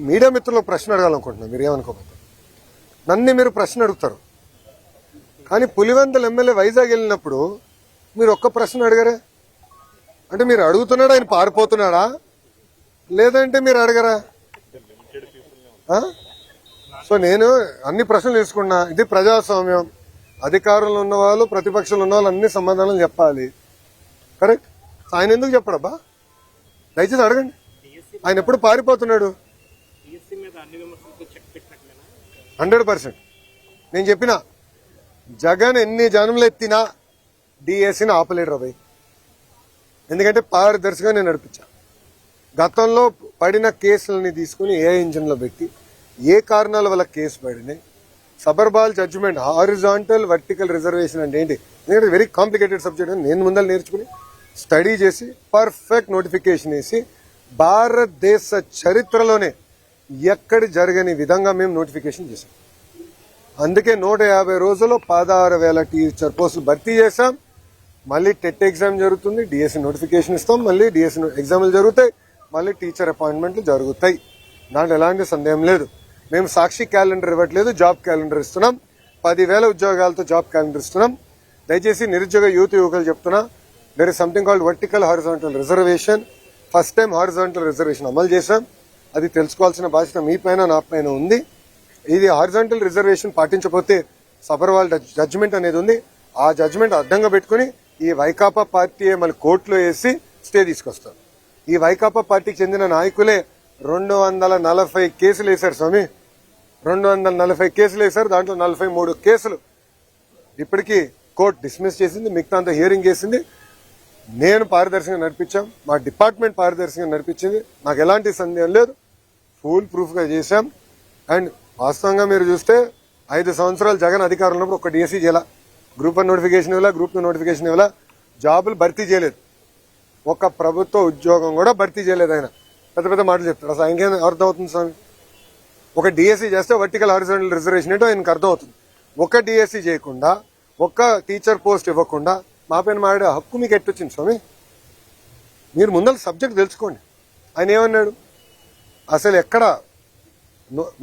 Media మిత్రులు ప్రశ్న అడగాలనుకుంటున్నా, మీరు ఏమనుకోకపోతే. నన్ను మీరు ప్రశ్న అడుగుతారు, కానీ పులివెందుల ఎమ్మెల్యే వైజాగ్ వెళ్ళినప్పుడు మీరు ఒక్క ప్రశ్న అడగరే. అంటే మీరు అడుగుతున్నాడా, ఆయన పారిపోతున్నాడా, లేదంటే మీరు అడగరా? సో నేను అన్ని ప్రశ్నలు తీసుకున్నా. ఇది ప్రజాస్వామ్యం. అధికారంలో ఉన్న వాళ్ళు, ప్రతిపక్షంలో ఉన్న వాళ్ళు అన్ని సమాధానాలు చెప్పాలి. కరెక్ట్. ఆయన ఎందుకు చెప్పడబ్బా? దయచేసి అడగండి. ఆయన ఎప్పుడు పారిపోతున్నాడు? 100%. నేను చెప్పిన జగన్ ఎన్ని జనంలో ఎత్తినా డిఎస్సీని ఆపలేడు రాబాయ్. ఎందుకంటే పారదర్శిగా నేను నడిపించా. గతంలో పడిన కేసులని తీసుకుని ఏ ఇంజిన్లో పెట్టి ఏ కారణాల వల్ల కేసు పడినాయి, సబర్బాల్ జడ్జిమెంట్, హారిజాంటల్ వర్టికల్ రిజర్వేషన్ అంటే ఏంటి, ఎందుకంటే వెరీ కాంప్లికేటెడ్ సబ్జెక్ట్ అని నేను ముందర నేర్చుకుని స్టడీ చేసి పర్ఫెక్ట్ నోటిఫికేషన్ వేసి భారతదేశ చరిత్రలోనే ఎక్కడి జరగని విధంగా మేము నోటిఫికేషన్ చేశాం. అందుకే 150 రోజుల్లో 16,000 టీచర్ పోస్టులు భర్తీ చేశాం. మళ్ళీ టెట్ ఎగ్జామ్ జరుగుతుంది, డిఎస్సి నోటిఫికేషన్ ఇస్తాం, మళ్ళీ డిఎస్సి ఎగ్జామ్లు జరుగుతాయి, మళ్ళీ టీచర్ అపాయింట్మెంట్లు జరుగుతాయి. దాంట్లో ఎలాంటి సందేహం లేదు. మేము సాక్షి క్యాలెండర్ ఇవ్వట్లేదు, జాబ్ క్యాలెండర్ ఇస్తున్నాం. 10,000 ఉద్యోగాలతో జాబ్ క్యాలెండర్ ఇస్తున్నాం. దయచేసి నిరుద్యోగ యువకులు చెప్తున్నా, there is something called vertical horizontal reservation. First time horizontal reservation అమలు చేశాం. అది తెలుసుకోవాల్సిన బాధ్యత మీ పైన, నా పైన ఉంది. ఇది హారిజాంటల్ రిజర్వేషన్ పాటించకపోతే సబర్వాల్ జడ్జిమెంట్ అనేది ఉంది. ఆ జడ్జిమెంట్ అడ్డంగా పెట్టుకుని ఈ వైకాపా పార్టీ మళ్ళీ కోర్టులో వేసి స్టే తీసుకొస్తారు. ఈ వైకాపా పార్టీకి చెందిన నాయకులే 240 కేసులు వేశారు స్వామి. 240 కేసులు వేశారు. దాంట్లో 43 కేసులు ఇప్పటికీ కోర్టు డిస్మిస్ చేసింది, మిగతా అంతా హియరింగ్ చేసింది. నేను పారదర్శకంగా నడిపించాం, మా డిపార్ట్మెంట్ పారదర్శకంగా నడిపించింది. నాకు ఎలాంటి సందేహం లేదు. ఫుల్ ప్రూఫ్గా చేశాం. అండ్ వాస్తవంగా మీరు చూస్తే 5 సంవత్సరాలు జగన్ అధికారంలో ఉన్నప్పుడు ఒక డిఎస్సీ చేయాల, గ్రూప్ 1 నోటిఫికేషన్ ఇవ్వాల, గ్రూప్ 2 నోటిఫికేషన్ ఇవ్వాల, జాబులు భర్తీ చేయలేదు. ఒక ప్రభుత్వ ఉద్యోగం కూడా భర్తీ చేయలేదు. ఆయన పెద్ద పెద్ద మాటలు చెప్తారు. అసలు ఆయనకేం అర్థం అవుతుంది స్వామి? ఒక డిఎస్సీ చేస్తే వర్టికల్ హారిజాంటల్ రిజర్వేషన్ ఏంటో ఆయనకు అర్థం అవుతుంది. ఒక డిఎస్సీ చేయకుండా, ఒక్క టీచర్ పోస్ట్ ఇవ్వకుండా మా పైన మాడే హక్కు మీకు ఎట్టొచ్చింది స్వామి? మీరు ముందర సబ్జెక్ట్ తెలుసుకోండి. ఆయన ఏమన్నాడు? అసలు ఎక్కడ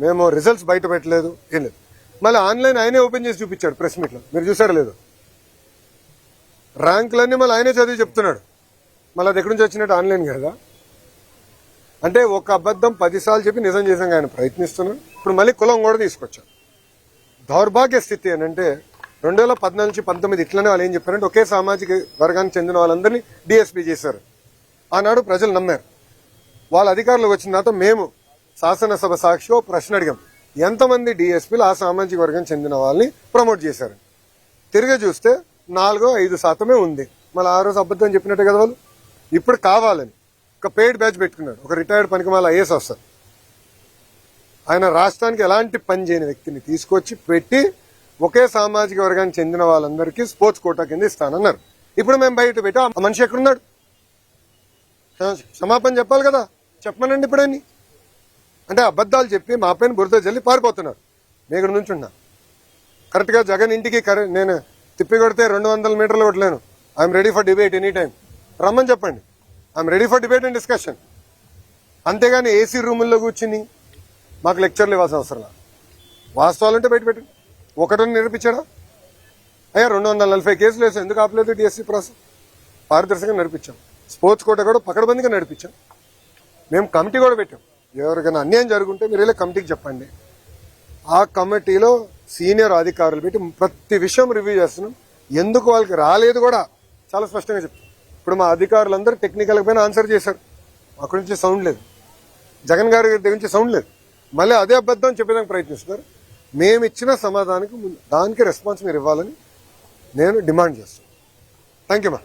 మేము రిజల్ట్స్ బయట పెట్టలేదు, ఏం లేదు. మళ్ళీ ఆన్లైన్ ఆయనే ఓపెన్ చేసి చూపించాడు ప్రెస్ మీట్లో, మీరు చూసారో లేదు? ర్యాంకులన్నీ మళ్ళీ ఆయనే చదివి చెప్తున్నాడు. మళ్ళీ అది ఎక్కడి నుంచి వచ్చినట్టు? ఆన్లైన్ కదా. అంటే ఒక అబద్ధం 10 సార్లు చెప్పి నిజం చేసాక ఆయన ప్రయత్నిస్తున్నాడు. ఇప్పుడు మళ్ళీ కులం కూడా తీసుకొచ్చాడు. దౌర్భాగ్య స్థితి అని అంటే 2014 నుంచి 19 ఇట్లనే వాళ్ళు ఏం చెప్పారంటే ఒకే సామాజిక వర్గానికి చెందిన వాళ్ళందరినీ డిఎస్పీ చేశారు. ఆనాడు ప్రజలు నమ్మారు. వాళ్ళ అధికారులకు వచ్చిన తర్వాత మేము శాసనసభ సాక్షిలో ప్రశ్న అడిగాం, ఎంతమంది డిఎస్పీలు ఆ సామాజిక వర్గం చెందిన వాళ్ళని ప్రమోట్ చేశారు. తిరిగి చూస్తే 4-5% ఉంది. మళ్ళీ ఆ రోజు అబద్ధం చెప్పినట్టే కదా వాళ్ళు. ఇప్పుడు కావాలని ఒక పెయిడ్ బ్యాచ్ పెట్టుకున్నాడు. ఒక రిటైర్డ్ పనికిమాల ఐఏఎస్ ఆఫీసర్, ఆయన రాష్ట్రానికి ఎలాంటి పని చేయని వ్యక్తిని తీసుకొచ్చి పెట్టి ఒకే సామాజిక వర్గానికి చెందిన వాళ్ళందరికీ స్పోర్ట్స్ కోటా కింద ఇస్తానన్నారు. ఇప్పుడు మేము బయట పెట్టి ఆ మనిషి ఎక్కడున్నాడు? క్షమాపణ చెప్పాలి కదా. చెప్పమనండి ఇప్పుడని. అంటే అబద్ధాలు చెప్పి మా పైన బురద జల్లి పారిపోతున్నారు. నేను ఇక్కడ నుంచి ఉన్నా కరెక్ట్గా జగన్ ఇంటికి నేను తిప్పి కొడితే 200 మీటర్లు కొట్టలేను. I'm ready for debate any time. రమ్మని చెప్పండి. I'm ready for debate and discussion. అంతేగాని ఏసీ రూముల్లో కూర్చుని మాకు లెక్చర్లు ఇవ్వాల్సిన అవసరం లేదు. వాస్తవాలంటే బయట పెట్టండి. ఒకటని నిరూపించాడా? అయ్యా 240 కేసులు వేసాం, ఎందుకు ఆపలేదు డిఎస్సీ ప్రాసెస్? పారదర్శకంగా నడిపించాం. స్పోర్ట్స్ కోట కూడా పకడ్బందీగా నడిపించాం. మేము కమిటీ కూడా పెట్టాం. ఎవరికైనా అన్యాయం జరుగుంటే మీరు వెళ్ళి కమిటీకి చెప్పండి. ఆ కమిటీలో సీనియర్ అధికారులు పెట్టి ప్రతి విషయం రివ్యూ చేస్తున్నాం. ఎందుకు వాళ్ళకి రాలేదు కూడా చాలా స్పష్టంగా చెప్తాం. ఇప్పుడు మా అధికారులందరూ టెక్నికల్ పైన ఆన్సర్ చేశారు. అక్కడి నుంచి సౌండ్ లేదు, జగన్ గారి దగ్గర నుంచి సౌండ్ లేదు. మళ్ళీ అదే అబద్ధం చెప్పేదానికి ప్రయత్నిస్తున్నారు. మేము ఇచ్చిన సమాధానానికి దానికి రెస్పాన్స్ మీరు ఇవ్వాలని నేను డిమాండ్ చేస్తాను. థ్యాంక్ యూ మా.